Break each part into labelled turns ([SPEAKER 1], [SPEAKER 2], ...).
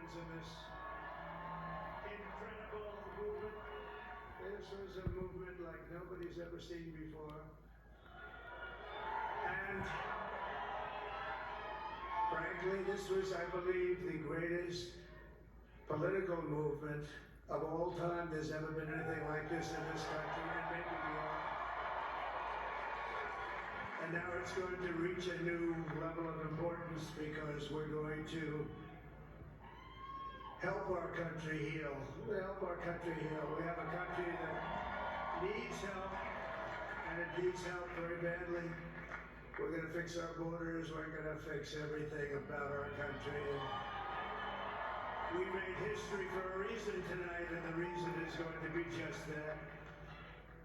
[SPEAKER 1] participants in this incredible movement. This was a movement like nobody's ever seen before. And frankly, this was, I believe, the greatest political movement of all time. There's never been anything like this in this country, and maybe beyond. And now it's going to reach a new level of importance because we're going to help our country heal. Help our country heal. We have a country that needs help, and it needs help very badly. We're going to fix our borders. We're going to fix everything about our country. And we made history for a reason tonight, and the reason is going to be just that.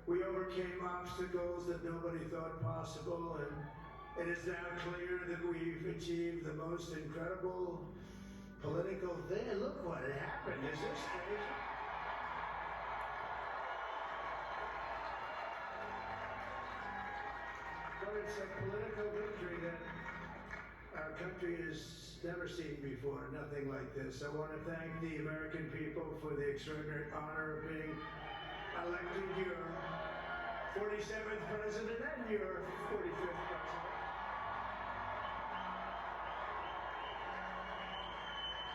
[SPEAKER 1] We overcame obstacles that nobody thought possible, and it is now clear that we've achieved the most incredible political thing. Look what happened. Is this crazy? But it's a political victory that our country has never seen before, nothing like this. I want to thank the American people for the extraordinary honor of being elected your 47th president and your 45th president.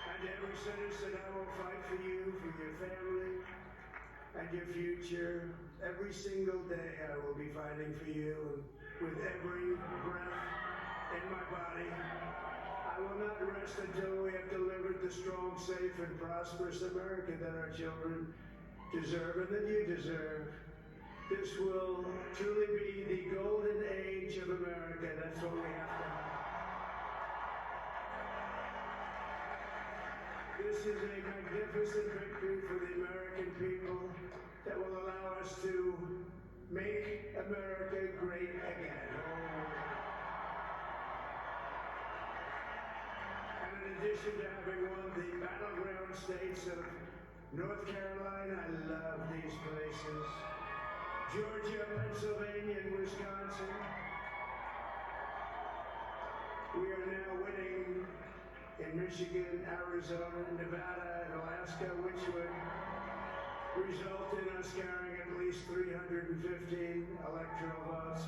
[SPEAKER 1] And every citizen, I will fight for you, for your family, and your future. Every single day I will be fighting for you, and with every breath in my body. I will not rest until we have delivered the strong, safe, and prosperous America that our children deserve and that you deserve. This will truly be the golden age of America. That's what we have to have. This is a magnificent victory for the American people that will allow us to make America great again. And in addition to having won the battleground states of North Carolina, I love these places. Georgia, Pennsylvania, and Wisconsin. We are now winning in Michigan, Arizona, Nevada, and Alaska, which would result in us carrying at least 315 electoral votes.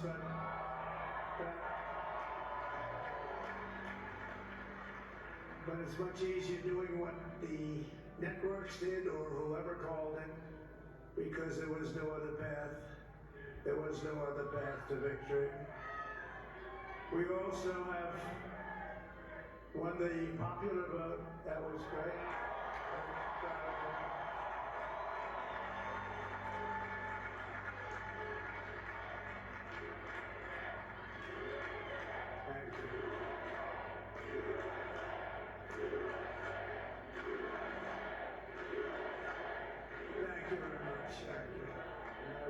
[SPEAKER 1] But it's much easier doing what the networks did or whoever called it, because there was no other path. There was no other path to victory. We also have won the popular vote. That was great. Thank you. Thank you very much. Thank you.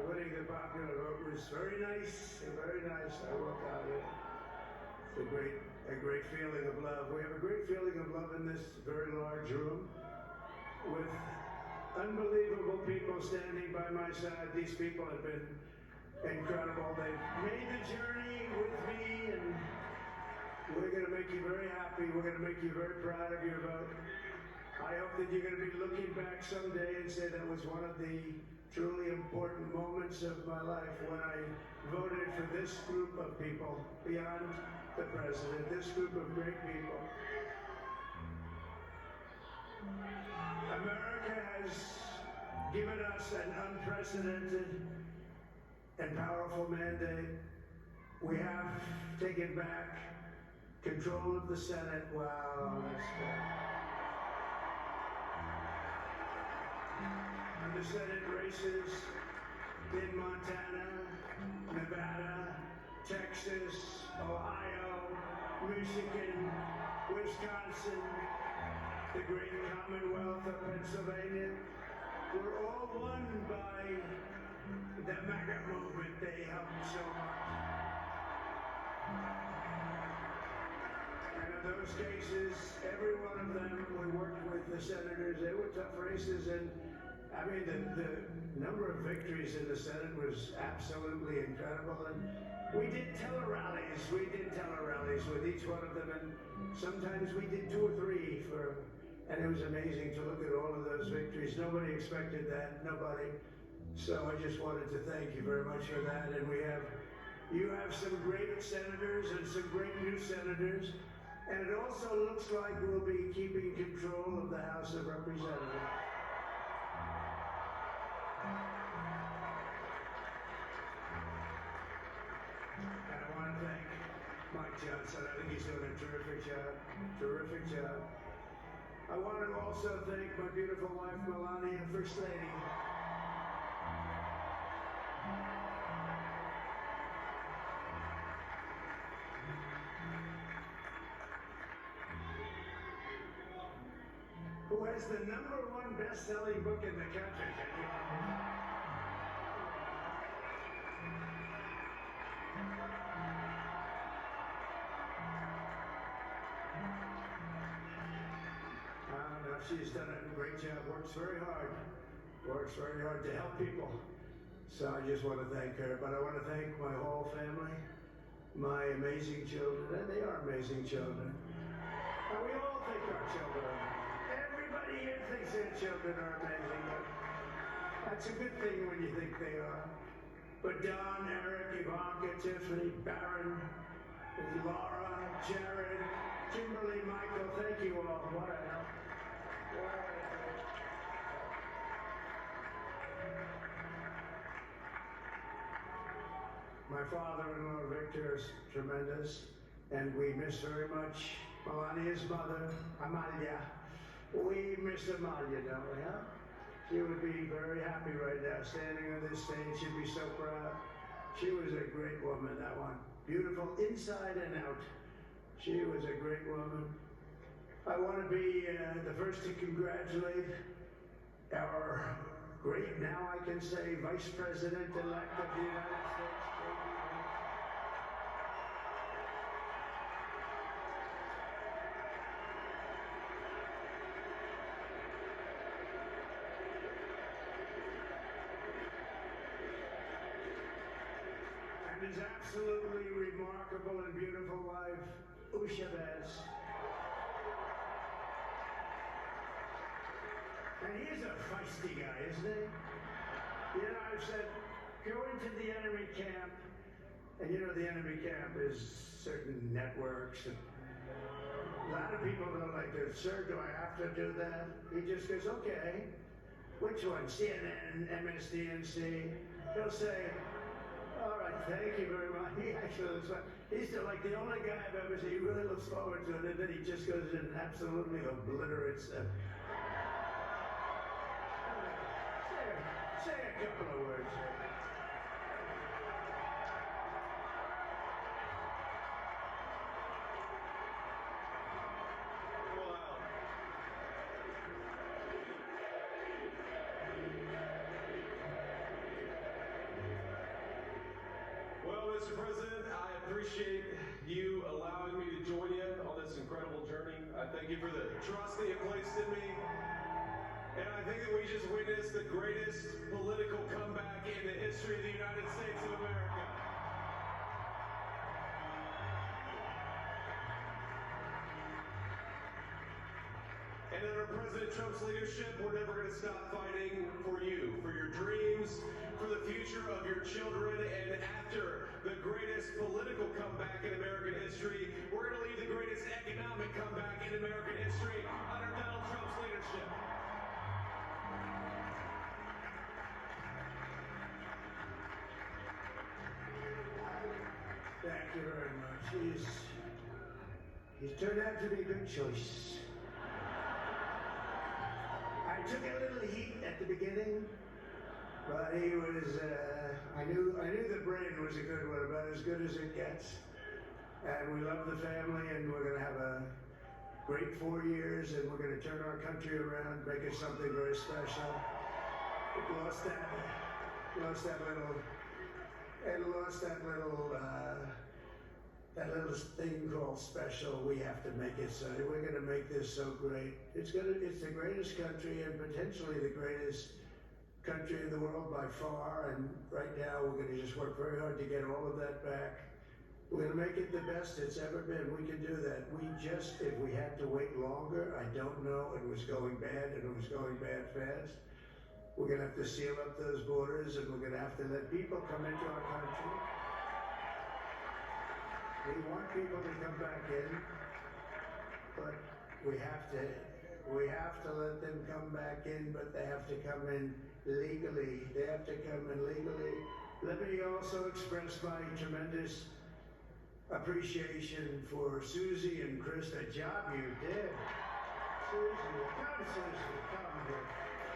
[SPEAKER 1] Winning the popular vote was very nice. Very nice. I worked out it. It's a great feeling of love. We have a great feeling of love in this very large room with unbelievable people standing by my side. These people have been incredible. They've made the journey with me, and we're going to make you very happy. We're going to make you very proud of your vote. I hope that you're going to be looking back someday and say that was one of the truly important moments of my life when I voted for this group of people beyond the president, this group of great people. America has given us an unprecedented and powerful mandate. We have taken back control of the Senate. Wow, that's good. And the Senate races in Montana, Nevada, Texas, Ohio, Michigan, Wisconsin, the great Commonwealth of Pennsylvania, were all won by the MAGA movement. They helped so much. And in those cases, every one of them, we worked with the senators. They were tough races, and I mean, the number of victories in the Senate was absolutely incredible. And we did tele-rallies. We did tele-rallies with each one of them, and sometimes we did 2 or 3 for And it was amazing to look at all of those victories. Nobody expected that, nobody. So I just wanted to thank you very much for that. And you have some great senators and some great new senators. And it also looks like we'll be keeping control of the House of Representatives. And I want to thank Mike Johnson. I think he's doing a terrific job. Terrific job. I want to also thank my beautiful wife, Melania, First Lady. Who has the #1 best-selling book in the country. She's done a great job, works very hard to help people. So I just want to thank her, but I want to thank my whole family, my amazing children, and they are amazing children. And we all think our children are amazing. Everybody here thinks their children are amazing, but that's a good thing when you think they are. But Don, Eric, Ivanka, Tiffany, Barron, Laura, Jared, Kimberly, Michael, thank you all. What a help. My father-in-law, Victor, is tremendous, and we miss very much Melania's mother, Amalia. We miss Amalia, don't we, huh? She would be very happy right now, standing on this stage. She'd be so proud. She was a great woman, that one. Beautiful inside and out. She was a great woman. I want to be the first to congratulate our great, now I can say, Vice President-elect of the United States. And his absolutely remarkable and beautiful wife, Usha Vance. And he's a feisty guy, isn't he? You know, I've said, go into the enemy camp, and you know the enemy camp is certain networks. And a lot of people don't like this. Sir, do I have to do that? He just goes, okay. Which one? CNN, MSDNC? He'll say, all right, thank you very much. He actually looks like, he's like the only guy I've ever seen. He really looks forward to it, and then he just goes in and absolutely obliterates them. Say a couple of words.
[SPEAKER 2] Well, Mr. President, I appreciate you allowing me to join you on this incredible journey. I thank you for the trust that you placed in me. And I think that we just witnessed the greatest political comeback in the history of the United States of America. And under President Trump's leadership, we're never going to stop fighting for you, for your dreams, for the future of your children. And after the greatest political comeback in American history, we're going to lead the greatest economic comeback in American history under Donald Trump's leadership.
[SPEAKER 1] Thank you very much. He's turned out to be a good choice. I took a little heat at the beginning, but he was, I knew the brain was a good one, about as good as it gets. And we love the family, and we're going to have a great 4 years, and we're going to turn our country around, make it something very special. It lost that little thing called special. We have to make it so. We're going to make this so great. It's the greatest country and potentially the greatest country in the world by far. And right now we're going to just work very hard to get all of that back. We're going to make it the best it's ever been. We can do that. If we had to wait longer, I don't know. It was going bad, and it was going bad fast. We're going to have to seal up those borders, and we're going to have to let people come into our country. We want people to come back in, but we have to let them come back in, but they have to come in legally. They have to come in legally. Let me also express my tremendous appreciation for Susie and Chris, the job you did. Susie, come here.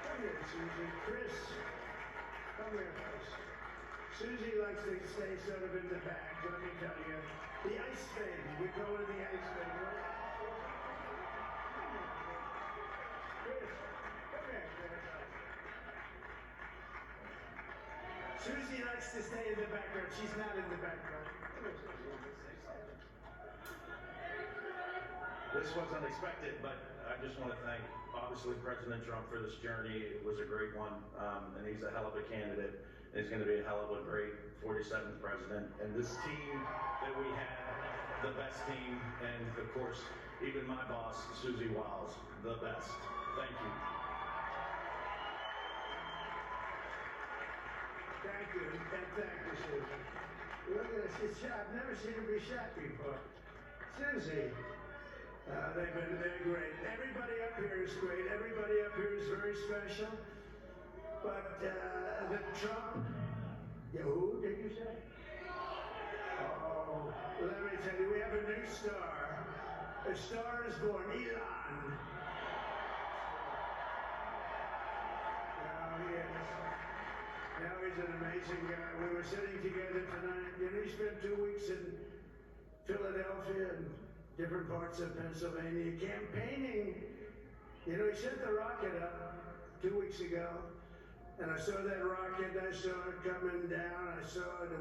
[SPEAKER 1] Come here, Susie. Chris, come here, Chris. Susie likes to stay sort of in the back, let me tell you. The ice baby, we call her the ice baby. Chris, come here, Chris. Susie likes to stay in the background. She's not in the background.
[SPEAKER 3] This was unexpected, but I just want to thank, obviously, President Trump for this journey. It was a great one, and he's a hell of a candidate. And he's going to be a hell of a great 47th president. And this team that we had, the best team, and of course, even my boss, Susie Wiles, the best. Thank you.
[SPEAKER 1] Thank you, Susie. Look at her, she's shot. I've never seen her be shot before. Susie. They're great. Everybody up here is great. Everybody up here is very special. But the Trump, who did you say? Oh, let me tell you, we have a new star. A star is born, Elon. Now he's an amazing guy. We were sitting together tonight. You know, he spent 2 weeks in Philadelphia and different parts of Pennsylvania campaigning. You know, he sent the rocket up 2 weeks ago, and I saw that rocket. I saw it coming down. I saw it.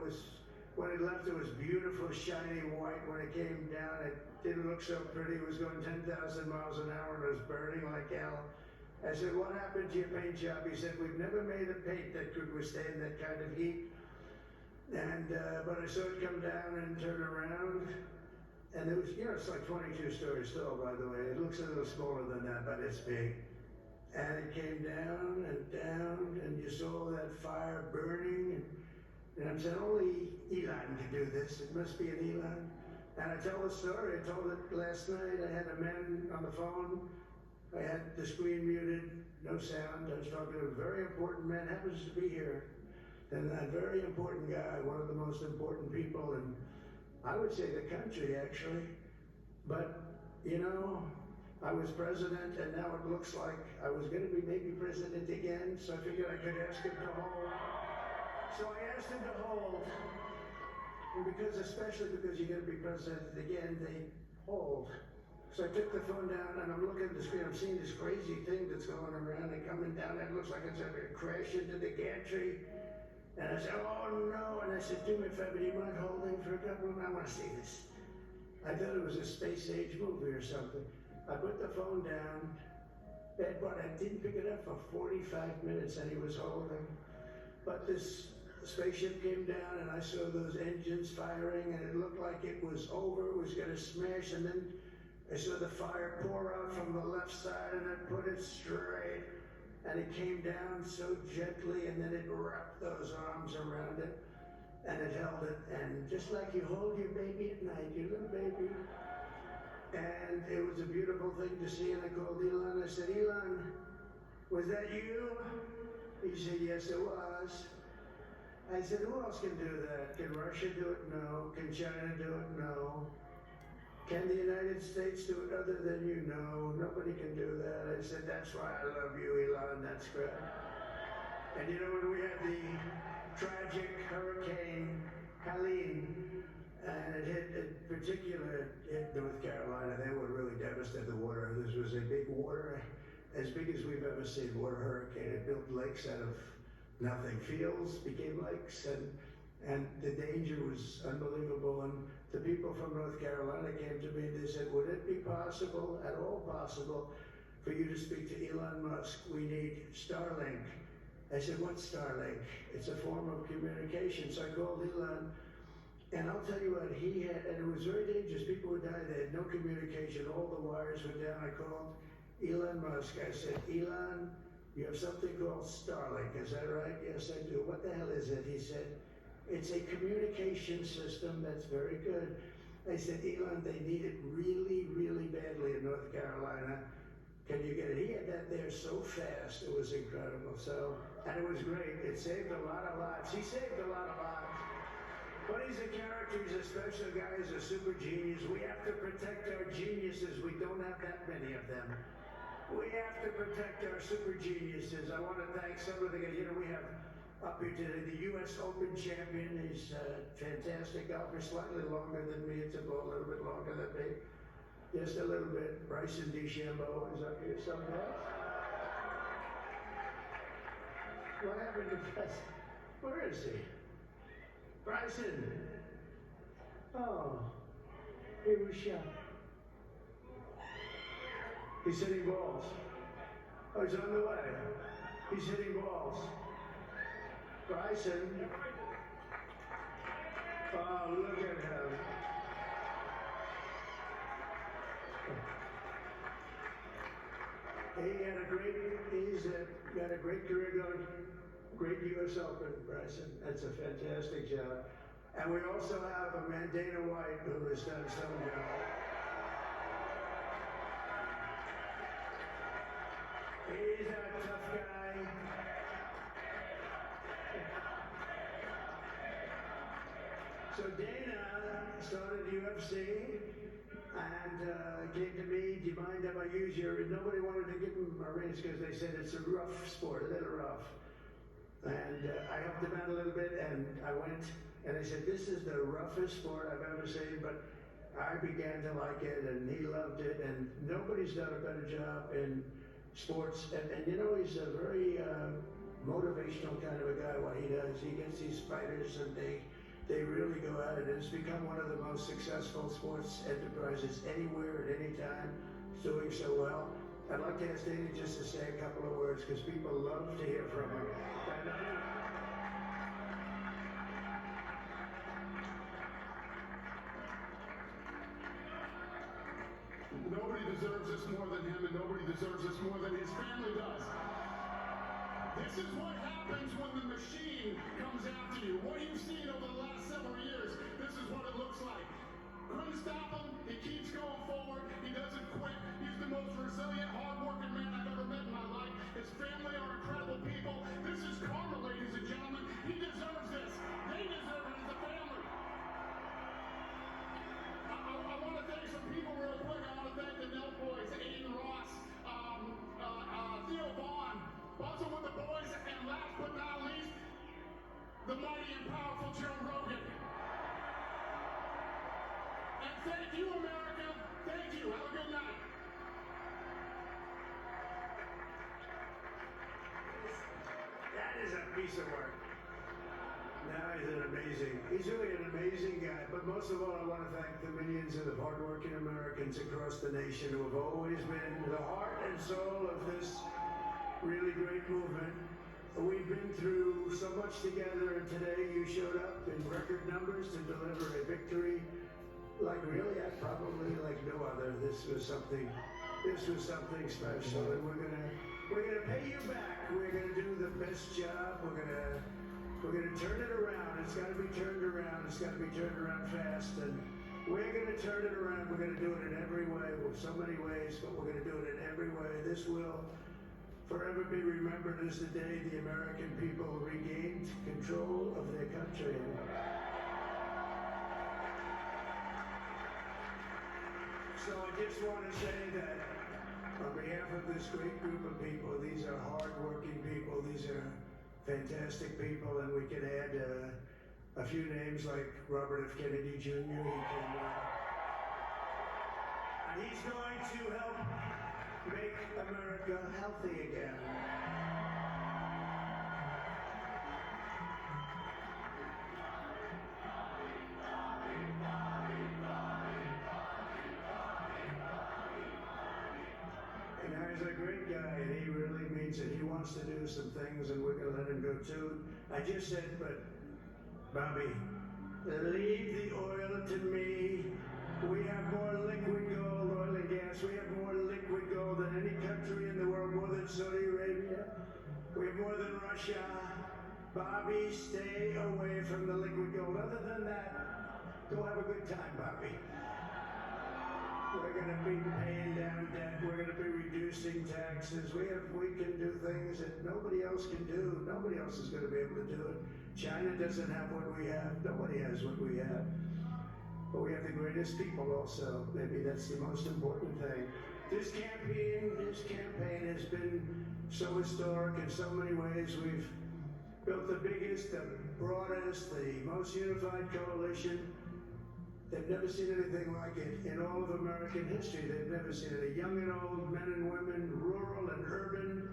[SPEAKER 1] When it left, it was beautiful, shiny white. When it came down, it didn't look so pretty. It was going 10,000 miles an hour, and it was burning like hell. I said, "What happened to your paint job?" He said, "We've never made a paint that could withstand that kind of heat." And but I saw it come down and turn around. And it was, you know, it's like 22 stories tall, by the way. It looks a little smaller than that, but it's big. And it came down, and you saw that fire burning. And I'm saying, only Elon can do this. It must be an Elon. And I tell the story. I told it last night. I had a man on the phone. I had the screen muted, no sound. I was talking to a very important man, happens to be here. And a very important guy, one of the most important people in, I would say, the country, actually. But, you know, I was president, and now it looks like I was going to be maybe president again, so I figured I could ask him to hold. So I asked him to hold, and especially because you're going to be president again, they hold. So I took the phone down, and I'm looking at the screen. I'm seeing this crazy thing that's going around and coming down. It looks like it's going to crash into the gantry. And I said, "Oh no!" And I said, "Do me a favor, do you mind holding for a couple of minutes? I want to see this." I thought it was a space-age movie or something. I put the phone down, but I didn't pick it up for 45 minutes, and he was holding. But this spaceship came down, and I saw those engines firing, and it looked like it was over. It was going to smash, and then I saw the fire pour out from the left side, and I put it straight. And it came down so gently, and then it wrapped those arms around it, and it held it. And just like you hold your baby at night, your little baby. And it was a beautiful thing to see, and I called Elon. I said, "Elon, was that you?" He said, "Yes, it was." I said, "Who else can do that? Can Russia do it? No. Can China do it? No. Can the United States do it other than you? No, nobody can do that." I said, "That's why I love you, Elon, that's great." And you know, when we had the tragic Hurricane Helene, and it hit North Carolina, they were really devastated, the water. This was a big water, as big as we've ever seen, water hurricane. It built lakes out of nothing. Fields became lakes, and the danger was unbelievable. And the people from North Carolina came to me and they said, "Would it be possible, at all possible, for you to speak to Elon Musk? We need Starlink." I said, "What's Starlink?" "It's a form of communication." So I called Elon, And I'll tell you what, he had, and it was very dangerous. People would die. They had no communication. All the wires were down. I called Elon Musk. I said, Elon, you have something called Starlink. Is that right? Yes, I do. What the hell is it? He said, it's a communication system that's very good. I said, Elon, they need it really, really badly in North Carolina. Can you get it? He had that there so fast. It was incredible. So, and it was great. It saved a lot of lives. He saved a lot of lives. But he's a character, he's a special guy, he's a super genius. We have to protect our geniuses. We don't have that many of them. We have to protect our super geniuses. I want to thank some of the guys. You know, we have up here today the U.S. Open champion. He's a fantastic golfer, slightly longer than me. It's a ball a little bit longer than me. Just a little bit. Bryson DeChambeau is up here somewhere. What happened to Bryson? Where is he? Bryson. Oh, he was shot. He's hitting balls. Oh, he's on the way. He's hitting balls. Bryson. Oh, look at him. He's got a great career going. Great U.S. Open, Bryson. That's a fantastic job. And we also have a man, Dana White, who has done some job. He's a tough guy. So Dana started UFC and came to me, do you mind if I use your, nobody wanted to give him a raise because they said it's a rough sport, a little rough. And I helped him out a little bit, and I went, and I said, this is the roughest sport I've ever seen, but I began to like it, and he loved it, and nobody's done a better job in sports. And you know, he's a very motivational kind of a guy, what he does. He gets these fighters, and they really go at it, and it's become one of the most successful sports enterprises anywhere at any time. It's doing so well. I'd like to ask Dana just to say a couple of words, because people love to hear from him.
[SPEAKER 4] Nobody deserves this more than him, and nobody deserves this more than his family does. This is what happens when the machine comes after you. What you've seen over the last several years, this is what it looks like. Couldn't stop him. He keeps going forward. He doesn't quit. He's the most resilient, hard-working man I've ever met in my life. His family are incredible people. This is karma, ladies and gentlemen. He deserves this. They deserve it as a family. I want to thank some people real quick. I want to thank the Nelt Boys, Aiden Ross, Theo Vaughn, Buzzing with the Boys, and last but not least, the mighty and powerful Joe Rogan. And thank you, America. Thank you. Have a good night.
[SPEAKER 1] That is a piece of work. Now he's really an amazing guy. But most of all, I want to thank the millions of hardworking Americans across the nation who have always been the heart and soul of this really great movement. We've been through so much together, and today you showed up in record numbers to deliver a victory like really, probably like no other. This was something special, and we're gonna pay you back. We're gonna do the best job. We're gonna turn it around. It's got to be turned around. It's got to be turned around fast, and we're gonna turn it around. We're gonna do it in every way. Well, so many ways, but we're gonna do it in every way. This will forever be remembered as the day the American people regained control of their country. So I just want to say that on behalf of this great group of people, these are hard-working people, these are fantastic people, and we can add a few names like Robert F. Kennedy Jr. And he's going to help make America healthy again. He's a great guy, and he really means it. He wants to do some things, and we're going to let him go too. I just said, but Bobby, Leave the oil to me. We have more liquid gold, oil and gas. We have more liquid gold than any country in the world, more than Saudi Arabia. We have more than Russia. Bobby, stay away from the liquid gold. Other than that, go have a good time, Bobby. We're going to be paying down debt. We're going to be reducing taxes. We can do things that nobody else can do. Nobody else is going to be able to do it. China doesn't have what we have. Nobody has what we have. But we have the greatest people also. Maybe that's the most important thing. This campaign has been so historic in so many ways. We've built the biggest, the broadest, the most unified coalition. They've never seen anything like it in all of American history. They've never seen it. Young and old, men and women, rural and urban.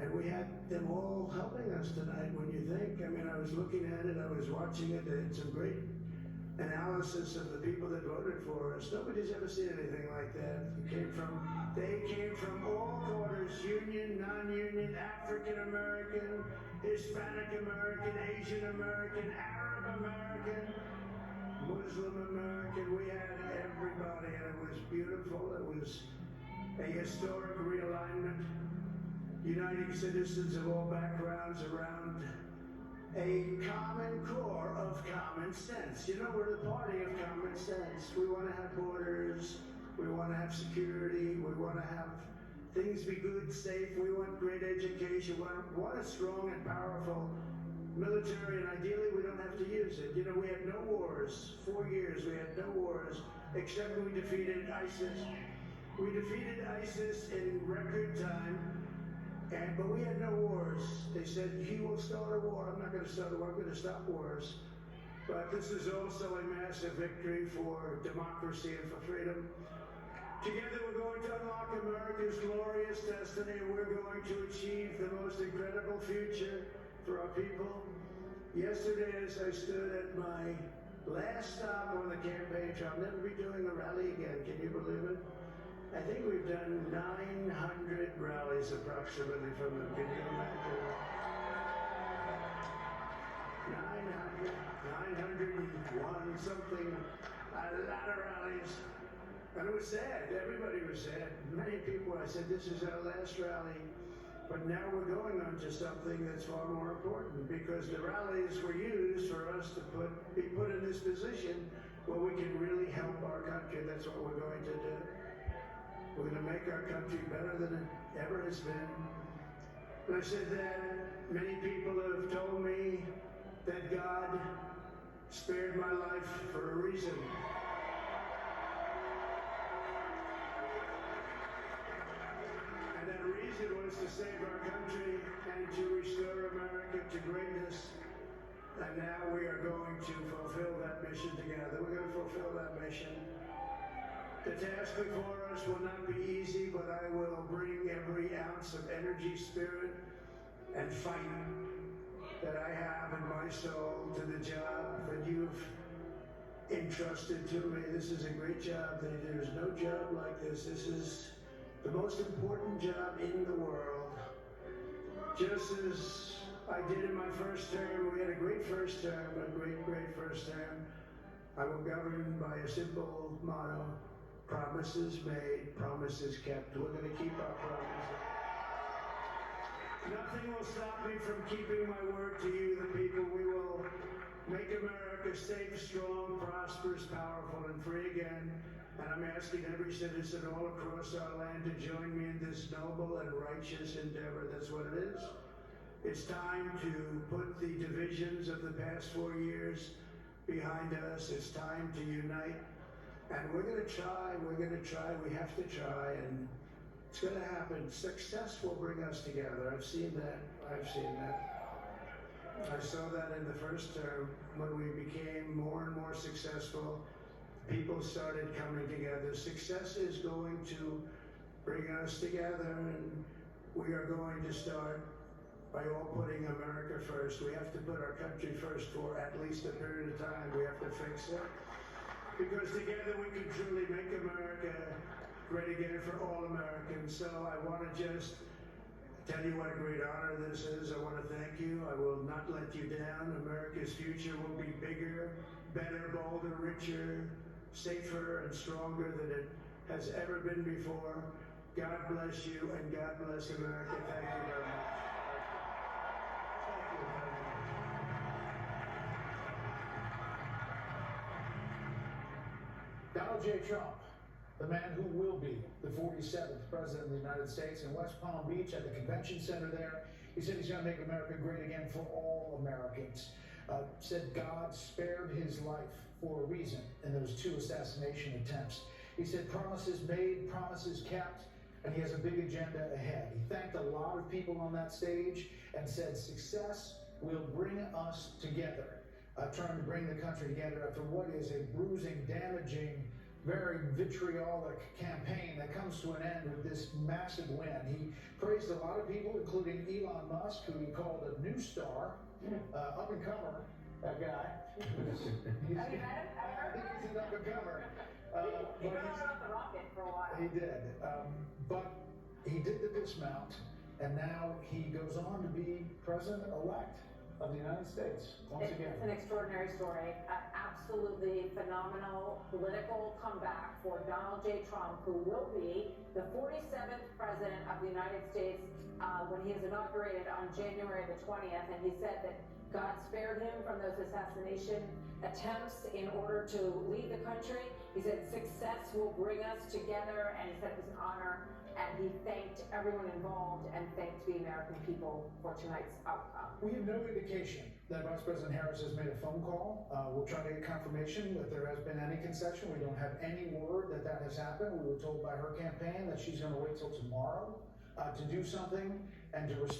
[SPEAKER 1] And we had them all helping us tonight when you think. I mean, I was looking at it, I was watching it, they had some great analysis of the people that voted for us. Nobody's ever seen anything like that. They came from all quarters, union, non-union, African American, Hispanic American, Asian American, Arab American, Muslim American. We had everybody, and it was beautiful. It was a historic realignment, uniting citizens of all backgrounds around a common core of common sense. You know, we're the party of common sense. We want to have borders. We want to have security. We want to have things be good, safe. We want great education. We want a strong and powerful military, and ideally we don't have to use it. You know, we had no wars. 4 years we had no wars, except we defeated ISIS. We defeated ISIS in record time. But we had no wars. They said, he will start a war. I'm not going to start a war. I'm going to stop wars. But this is also a massive victory for democracy and for freedom. Together we're going to unlock America's glorious destiny, and we're going to achieve the most incredible future for our people. Yesterday, as I stood at my last stop on the campaign trail, I'll never be doing a rally again. Can you believe it? I think we've done 900 rallies approximately from them. Can you imagine? 901 something, a lot of rallies. And it was sad. Everybody was sad. Many people, I said, this is our last rally. But now we're going on to something that's far more important, because the rallies were used for us to be put in this position where we can really help our country. That's what we're going to do. We're going to make our country better than it ever has been. And I said that many people have told me that God spared my life for a reason. And that reason was to save our country and to restore America to greatness. And now we are going to fulfill that mission together. We're going to fulfill that mission. The task before us will not be easy, but I will bring every ounce of energy, spirit, and fight that I have in my soul to the job that you've entrusted to me. This is a great job. There's no job like this. This is the most important job in the world. Just as I did in my first term, we had a great first term, a great first term. I will govern by a simple motto: promises made, promises kept. We're going to keep our promises. Nothing will stop me from keeping my word to you, the people. We will make America safe, strong, prosperous, powerful, and free again. And I'm asking every citizen all across our land to join me in this noble and righteous endeavor. That's what it is. It's time to put the divisions of the past 4 years behind us. It's time to unite. And we're going to try, we have to try, and it's going to happen. Success will bring us together. I've seen that. I saw that in the first term when we became more and more successful. People started coming together. Success is going to bring us together, and we are going to start by all putting America first. We have to put our country first for at least a period of time. We have to fix it. Because together we can truly make America great again for all Americans. So I want to just tell you what a great honor this is. I want to thank you. I will not let you down. America's future will be bigger, better, bolder, richer, safer, and stronger than it has ever been before. God bless you, and God bless America. Thank you very much. Thank you very much.
[SPEAKER 5] Donald J. Trump, the man who will be the 47th President of the United States, in West Palm Beach at the convention center there. He said he's going to make America great again for all Americans. Said God spared his life for a reason in those 2 assassination attempts. He said promises made, promises kept, and he has a big agenda ahead. He thanked a lot of people on that stage and said success will bring us together. Trying to bring the country together after what is a bruising, damaging, very vitriolic campaign that comes to an end with this massive win. He praised a lot of people, including Elon Musk, who he called a new star, up-and-comer, that guy. I think he's an up-and-comer.
[SPEAKER 6] He got off the rocket for a while.
[SPEAKER 5] He did. But he did the dismount, and now he goes on to be president-elect of the United States, once again.
[SPEAKER 6] It's an extraordinary story. Absolutely phenomenal political comeback for Donald J. Trump, who will be the 47th President of the United States when he is inaugurated on January the 20th. And he said that God spared him from those assassination attempts in order to lead the country. He said success will bring us together, and he said it was an honor. And he thanked everyone involved and thanked the American people for tonight's outcome.
[SPEAKER 5] We have no indication that Vice President Harris has made a phone call. We'll try to get confirmation that there has been any concession. We don't have any word that that has happened. We were told by her campaign that she's going to wait till tomorrow to do something and to respond.